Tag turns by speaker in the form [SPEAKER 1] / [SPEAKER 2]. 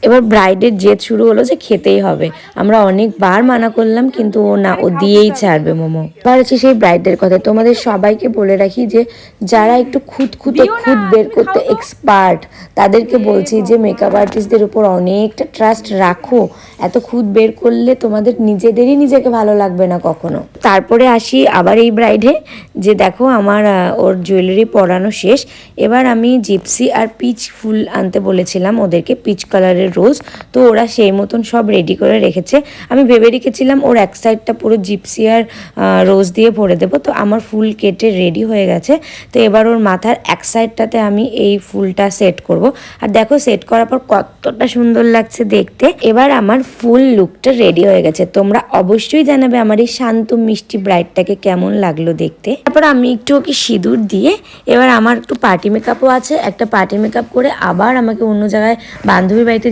[SPEAKER 1] এবার ব্রাইডের জেদ শুরু হলো যে খেতেই হবে। আমরা অনেকবার মানা করলাম কিন্তু ও দিয়েই ছাড়বে মোমো। এবার হচ্ছে সেই ব্রাইডের কথা, তোমাদের সবাইকে বলে রাখি যে যারা একটু খুঁত বের করতে এক্সপার্ট তাদেরকে বলছি যে মেকআপ আর্টিস্টদের উপর অনেকটা ট্রাস্ট রাখো। এত খুঁত বের করলে তোমাদের নিজেদেরই নিজেকে ভালো লাগবে না কখনো। তারপরে আসি আবার এই ব্রাইডে, যে দেখো আমার ওর জুয়েলারি পরানো শেষ। এবার আমি জিপসি আর পিচ ফুল আনতে বলেছিলাম ওদেরকে, পিচ কালারের রোজ। তো ওরা সেই মতন সব রেডি করে রেখেছে। আমি ভেবে রেখেছিলাম ওর এক সাইডটা পুরো জিপসি আর রোজ দিয়ে ভরে দেবো। তো আমার ফুল কেটে রেডি হয়ে গেছে। তো এবার ওর মাথার এক সাইডটাতে আমি এই ফুলটা সেট করব। আর দেখো সেট করার পর কতটা সুন্দর লাগছে দেখতে। এবার আমার ফুল লুকটা রেডি হয়ে গেছে। তোমরা অবশ্যই জানাবে আমার এই শান্ত মিষ্টি ব্রাইডটাকে কেমন লাগলো দেখতে। তারপর আমি একটু ওকে সিঁদুর দিয়ে, এবার আমার একটু পার্টি মেকআপও আছে, একটা পার্টি মেকআপ করে আবার আমাকে অন্য জায়গায় বান্ধবীর বাড়িতে